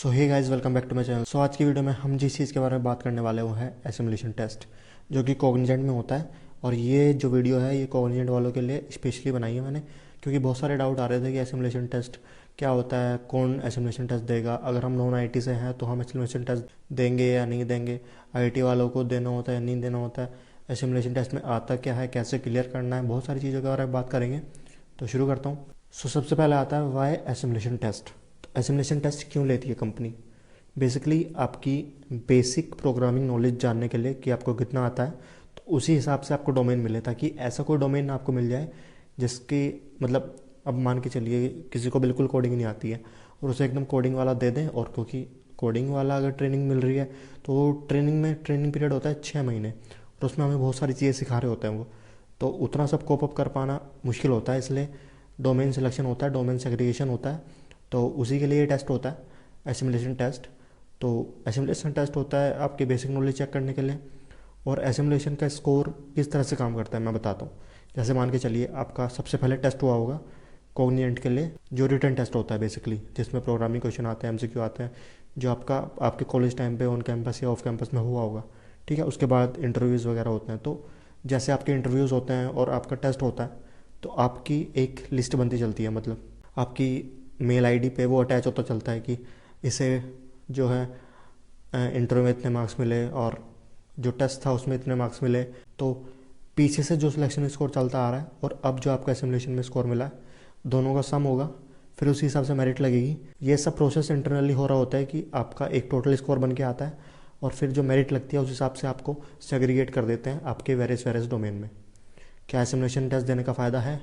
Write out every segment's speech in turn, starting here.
So hey guys, welcome back to my channel. So आज की video में हम जिस चीज़ के बारे में बात करने वाले वो है एसिमुलेशन टेस्ट, जो कि कॉग्निजेंट में होता है। और ये जो वीडियो है ये कॉग्निजेंट वालों के लिए स्पेशली बनाई है मैंने, क्योंकि बहुत सारे डाउट आ रहे थे कि एसिमुलेशन टेस्ट क्या होता है, कौन एसिमुलेशन टेस्ट देगा, अगर हम नॉन आईटी से हैं तो हम एसिमुलेशन टेस्ट देंगे या नहीं देंगे, आईटी वालों को देना होता है या नहीं देना होता है, एसिमुलेशन टेस्ट में आता क्या है, कैसे क्लियर करना है, बहुत सारी चीज़ों के बारे में बात करेंगे। तो शुरू करता हूँ। सो सबसे पहले आता है why simulation test. Simulation test क्यों लेती है कंपनी? बेसिकली आपकी बेसिक प्रोग्रामिंग नॉलेज जानने के लिए कि आपको कितना आता है, तो उसी हिसाब से आपको डोमेन मिले, ताकि ऐसा कोई डोमेन आपको मिल जाए जिसकी मतलब अब मान के चलिए किसी को बिल्कुल कोडिंग नहीं आती है और उसे एकदम कोडिंग वाला दे दें। और क्योंकि कोडिंग वाला अगर ट्रेनिंग मिल रही है तो ट्रेनिंग पीरियड होता है 6 महीने, और उसमें हमें बहुत सारी चीज़ें सिखा रहे होते हैं वो, तो उतना सब कोप अप कर पाना मुश्किल होता है। इसलिए डोमेन सिलेक्शन होता है, डोमेन सेग्रीगेशन होता है, तो उसी के लिए टेस्ट होता है एसिमुलेशन टेस्ट। तो एसिमुलेशन टेस्ट होता है आपकी बेसिक नॉलेज चेक करने के लिए। और एसिमुलेशन का स्कोर किस तरह से काम करता है मैं बताता हूँ। जैसे मान के चलिए आपका सबसे पहले टेस्ट हुआ होगा कॉग्निजेंट के लिए, जो रिटन टेस्ट होता है बेसिकली, जिसमें प्रोग्रामिंग क्वेश्चन आते हैं, एमसीक्यू आते हैं, जो आपके कॉलेज टाइम पे ऑन कैंपस या ऑफ कैंपस में हुआ होगा। ठीक है, उसके बाद इंटरव्यूज़ वगैरह होते हैं। तो जैसे आपके इंटरव्यूज़ होते हैं और आपका टेस्ट होता है, तो आपकी एक लिस्ट बनती चलती है, मतलब आपकी मेल आईडी पे वो अटैच होता चलता है कि इसे जो है इंटरव्यू में इतने मार्क्स मिले और जो टेस्ट था उसमें इतने मार्क्स मिले। तो पीछे से जो सिलेक्शन स्कोर चलता आ रहा है और अब जो आपका एसिमुलेशन में स्कोर मिला है, दोनों का सम होगा, फिर उसी हिसाब से मेरिट लगेगी। ये सब प्रोसेस इंटरनली हो रहा होता है कि आपका एक टोटल स्कोर बन के आता है और फिर जो मेरिट लगती है उस हिसाब से आपको सेग्रीगेट कर देते हैं आपके वेरियस डोमेन में। क्या एसिमुलेशन टेस्ट देने का फ़ायदा है?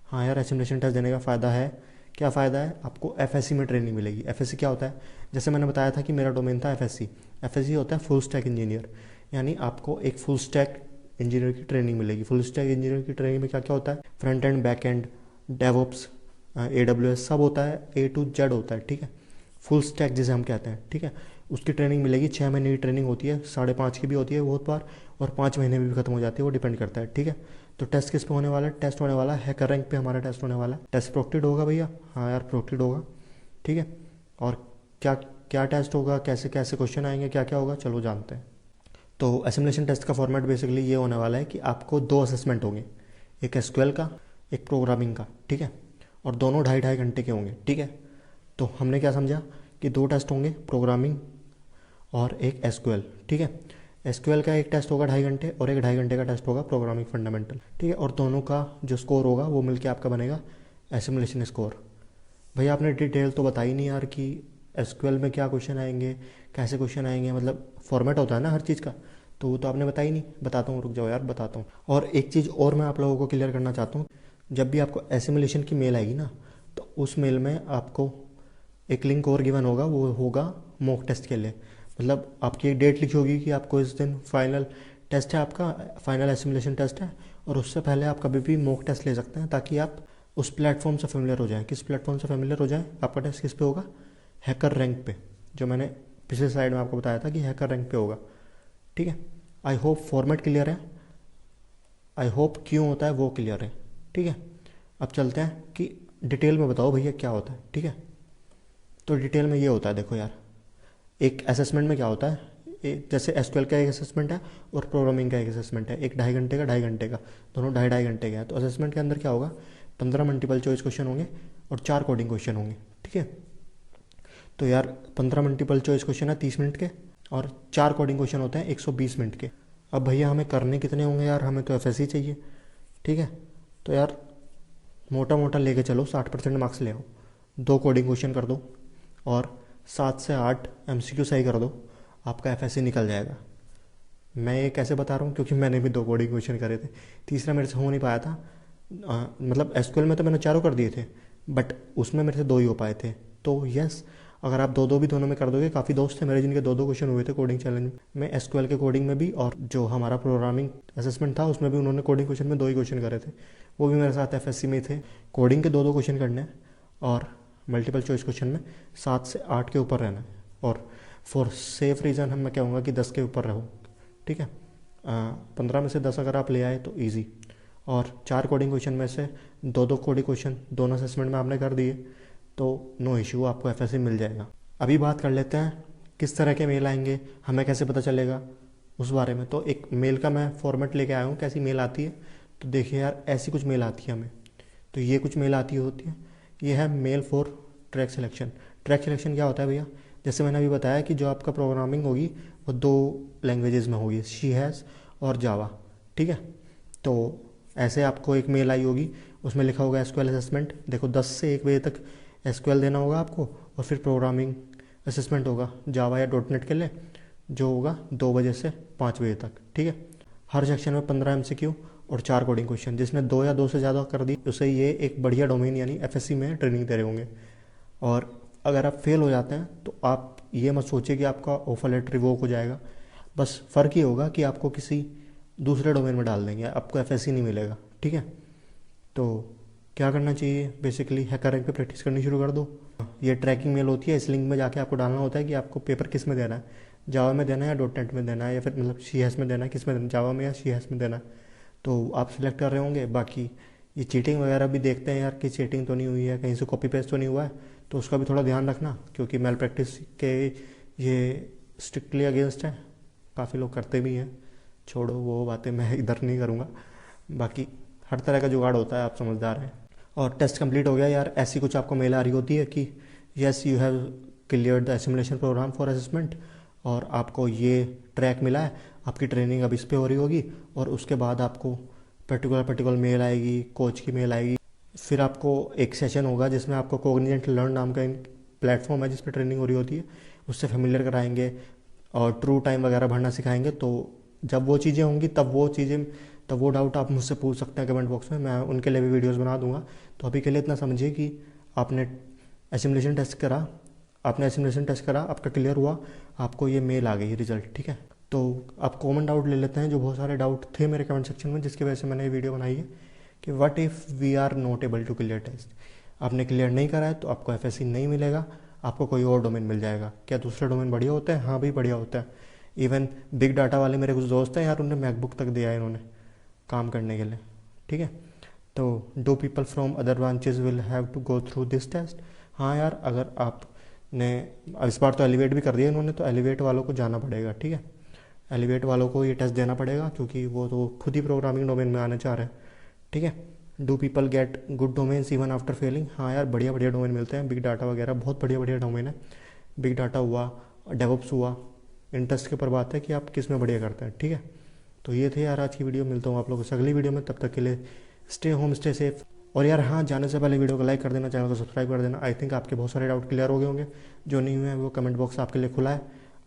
हाँ यार, एसिमुलेशन टेस्ट देने का फ़ायदा है। क्या फ़ायदा है? आपको एफएससी में ट्रेनिंग मिलेगी। एफएससी क्या होता है? जैसे मैंने बताया था कि मेरा डोमेन था एफएससी। एफएससी होता है फुल स्टैक इंजीनियर, यानी आपको एक फुल स्टैक इंजीनियर की ट्रेनिंग मिलेगी। फुल स्टैक इंजीनियर की ट्रेनिंग में क्या क्या होता है? Front end, back and, DevOps, AWS सब होता है, A to Z होता है। ठीक है, फुल स्टैक जिसे हम कहते हैं। ठीक है, उसकी ट्रेनिंग मिलेगी। 6 महीने की ट्रेनिंग होती है, 5.5 की भी होती है बहुत बार, और 5 महीने में भी खत्म हो जाती है, वो डिपेंड करता है। ठीक है, तो टेस्ट किस पे होने वाला है? टेस्ट होने वाला है हैकर रैंक पे, हमारा टेस्ट होने वाला है। टेस्ट प्रोक्टेड होगा भैया? हाँ यार, प्रोक्टेड होगा। ठीक है, और क्या क्या टेस्ट होगा, कैसे कैसे क्वेश्चन आएंगे, क्या क्या होगा, चलो जानते हैं। तो एसिमुलेशन टेस्ट का फॉर्मेट बेसिकली ये होने वाला है कि आपको 2 असेसमेंट होंगे, एक एसक्यूएल का, एक प्रोग्रामिंग का। ठीक है, और दोनों 2.5 घंटे के होंगे। ठीक है, तो हमने क्या समझा कि 2 टेस्ट होंगे, प्रोग्रामिंग और एक एसक्यूएल। ठीक है, एसक्यूएल का एक टेस्ट होगा 2.5 घंटे और एक 2.5 घंटे का टेस्ट होगा प्रोग्रामिंग फंडामेंटल। ठीक है, और दोनों का जो स्कोर होगा वो मिलके आपका बनेगा एसिमुलेशन स्कोर। भैया आपने डिटेल तो बताई नहीं यार कि एसक्यूएल में क्या क्वेश्चन आएंगे, कैसे क्वेश्चन आएंगे, मतलब फॉर्मेट होता है ना हर चीज़ का, तो वो तो आपने बताई नहीं। बताता हूँ, रुक जाओ यार बताता हूँ। और एक चीज़ और मैं आप लोगों को क्लियर करना चाहता हूँ, जब भी आपको एसिमुलेशन की मेल आएगी ना, तो उस मेल में आपको एक लिंक और गिवन होगा, वो होगा मॉक टेस्ट के लिए। मतलब आपकी एक डेट लिखी होगी कि आपको इस दिन फाइनल टेस्ट है, आपका फाइनल एसिमुलेशन टेस्ट है, और उससे पहले आप कभी भी मॉक टेस्ट ले सकते हैं, ताकि आप उस प्लेटफॉर्म से फेमिलियर हो जाएं। किस प्लेटफॉर्म से फेमिलियर हो जाएं? आपका टेस्ट किस पे होगा? हैकर रैंक पे, जो मैंने पिछले स्लाइड में आपको बताया था कि हैकर रैंक पे होगा। ठीक है, आई होप फॉर्मेट क्लियर है, आई होप क्यों होता है वो क्लियर है। ठीक है, अब चलते हैं कि डिटेल में बताओ भैया क्या होता है। ठीक है, तो डिटेल में ये होता है, देखो यार, एक असेसमेंट में क्या होता है, जैसे एसक्यूएल का एक असेसमेंट है और प्रोग्रामिंग का एक असेसमेंट है, एक 2.5 घंटे का, 2.5 घंटे का, दोनों 2.5 घंटे के हैं। तो असेसमेंट के अंदर क्या होगा? 15 मल्टीपल चॉइस क्वेश्चन होंगे और 4 कोडिंग क्वेश्चन होंगे। ठीक है, तो यार 15 मल्टीपल चॉइस क्वेश्चन है 30 मिनट के, और 4 कोडिंग क्वेश्चन होते हैं 120 मिनट के। अब भैया हमें करने कितने होंगे यार? हमें तो एफएससी चाहिए। ठीक है, तो यार मोटा मोटा लेके चलो 60% मार्क्स ले आओ, 2 कोडिंग क्वेश्चन कर दो और 7 से 8 एमसीक्यू सही कर दो, आपका एफएससी निकल जाएगा। मैं ये कैसे बता रहा हूँ? क्योंकि मैंने भी 2 कोडिंग क्वेश्चन करे थे, तीसरा मेरे से हो नहीं पाया था। मतलब एसक्यूएल में तो मैंने 4 कर दिए थे, बट उसमें मेरे से 2 ही हो पाए थे। तो यस, अगर आप 2-2 भी दोनों में कर दोगे, काफ़ी दोस्त थे मेरे जिनके 2-2 क्वेश्चन हुए थे कोडिंग चैलेंज में, एसक्यूएल के कोडिंग में भी, और जो हमारा प्रोग्रामिंग असेसमेंट था उसमें भी उन्होंने कोडिंग क्वेश्चन में 2 ही क्वेश्चन करे थे, वो भी मेरे साथ एफएससी में थे। कोडिंग के 2-2 क्वेश्चन करने हैं और मल्टीपल चॉइस क्वेश्चन में 7 से 8 के ऊपर रहना है, और फॉर सेफ रीज़न मैं कहूँगा कि 10 के ऊपर रहो। ठीक है, 15 में से 10 अगर आप ले आए तो ईजी, और 4 कोडिंग क्वेश्चन में से 2-2 कोडिंग क्वेश्चन दोनों असेसमेंट में आपने कर दिए तो नो इशू, आपको एफएससी मिल जाएगा। अभी बात कर लेते हैं किस तरह के मेल आएंगे, हमें कैसे पता चलेगा उस बारे में। तो एक मेल का मैं फॉर्मेट लेके आया हूँ, कैसी मेल आती है। तो देखिए यार, ऐसी कुछ मेल आती है हमें। तो ये कुछ मेल आती होती है। ये है mail for track selection. Track selection क्या होता है भैया? जैसे मैंने अभी बताया कि जो आपका प्रोग्रामिंग होगी वो 2 लैंग्वेजेस में होगी, सी हैज़ और जावा, ठीक है। तो ऐसे आपको एक मेल आई होगी, उसमें लिखा होगा एसक्यूएल असेसमेंट। देखो 10 से 1 बजे तक एसक्यूएल देना होगा आपको, और फिर प्रोग्रामिंग असेसमेंट होगा जावा या डॉट नेट के लिए, जो होगा 2 बजे से 5 बजे तक, ठीक है। हर सेक्शन में 15 एमसीक्यू और 4 कोडिंग क्वेश्चन। जिसने 2 या 2 से ज़्यादा कर दी उसे ये एक बढ़िया डोमेन यानी एफएससी में ट्रेनिंग दे रहे होंगे। और अगर आप फेल हो जाते हैं तो आप ये मत सोचिए कि आपका ऑफर लेटर रिवोक हो जाएगा। बस फ़र्क ये होगा कि आपको किसी दूसरे डोमेन में डाल देंगे, आपको एफएससी नहीं मिलेगा, ठीक है। तो क्या करना चाहिए? बेसिकली हैकर रैंक पे प्रैक्टिस करनी शुरू कर दो। ये ट्रैकिंग मेल होती है, इस लिंक में जाके आपको डालना होता है कि आपको पेपर किस में देना है, जावा में देना है या डॉट नेट में देना है, या फिर मतलब सी एस में देना है, किस में देना है, जावा में या सी एस में देना है। तो आप सिलेक्ट कर रहे होंगे। बाकी ये चीटिंग वगैरह भी देखते हैं यार कि चीटिंग तो नहीं हुई है, कहीं से कॉपी पेस्ट तो नहीं हुआ है, तो उसका भी थोड़ा ध्यान रखना, क्योंकि मेल प्रैक्टिस के ये स्ट्रिक्टली अगेंस्ट है। काफ़ी लोग करते भी हैं, छोड़ो वो बातें, मैं इधर नहीं करूँगा। बाकी हर तरह का जुगाड़ होता है, आप समझदार हैं। और टेस्ट कंप्लीट हो गया यार, ऐसी कुछ आपको मेल आ रही होती है कि yes you have clear the simulation program for assessment, और आपको ये ट्रैक मिला है, आपकी ट्रेनिंग अब इस पे हो रही होगी। और उसके बाद आपको पर्टिकुलर मेल आएगी, कोच की मेल आएगी। फिर आपको एक सेशन होगा जिसमें आपको कोग्निजेंट लर्न नाम का प्लेटफॉर्म है जिस पर ट्रेनिंग हो रही होती है, उससे फेमिलियर कराएंगे और ट्रू टाइम वगैरह भरना सिखाएंगे। तो जब वो चीज़ें होंगी तब वो डाउट आप मुझसे पूछ सकते हैं कमेंट बॉक्स में, मैं उनके लिए भी वीडियोस बना दूंगा। तो अभी के लिए इतना समझिए कि आपने एसिमुलेशन टेस्ट करा, आपका क्लियर हुआ, आपको ये मेल आ गई रिजल्ट, ठीक है। तो आप कॉमन डाउट ले लेते हैं, जो बहुत सारे डाउट थे मेरे कमेंट सेक्शन में, जिसकी वजह से मैंने ये वीडियो बनाई है कि what if we are not able to clear test. आपने क्लियर नहीं करा है तो आपको एफएससी नहीं मिलेगा, आपको कोई और डोमेन मिल जाएगा। क्या दूसरे डोमेन बढ़िया होते हैं? हाँ भाई बढ़िया होता है। इवन बिग डाटा वाले मेरे कुछ दोस्त हैं यार, उन्हें मैकबुक तक दिया है इन्होंने काम करने के लिए, ठीक है। तो do people from other branches will have to go through this test? हाँ यार, अगर आपने इस बार तो एलिवेट भी कर दिया इन्होंने, तो एलिवेट वालों को जाना पड़ेगा, ठीक है। एलिवेट वालों को ये टेस्ट देना पड़ेगा, क्योंकि वो तो खुद ही प्रोग्रामिंग डोमेन में आना चाह रहे हैं, ठीक है। Do people get good domains even after failing? हाँ यार, बढ़िया बढ़िया डोमेन मिलते हैं, बिग डाटा वगैरह बहुत बढ़िया बढ़िया डोमेन है। बिग डाटा हुआ, डेवऑप्स हुआ, इंटरेस्ट के ऊपर बात है कि आप किस में बढ़िया करते हैं, ठीक है। तो ये थे यार आज की वीडियो, मिलता हूँ आप लोगों से अगली वीडियो में, तब तक के लिए स्टे होम, स्टे सेफ। और यार हाँ, जाने से पहले वीडियो को लाइक कर देना, चैनल को सब्सक्राइब कर देना। आई थिंक आपके बहुत सारे डाउट क्लियर हो गए होंगे, जो नहीं हुए हैं वो कमेंट बॉक्स आपके लिए खुला है।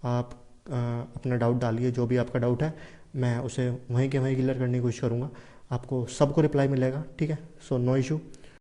आप अपना डाउट डालिए, जो भी आपका डाउट है मैं उसे वहीं के वहीं क्लियर करने की कोशिश करूँगा, आपको सबको रिप्लाई मिलेगा, ठीक है। So no issue.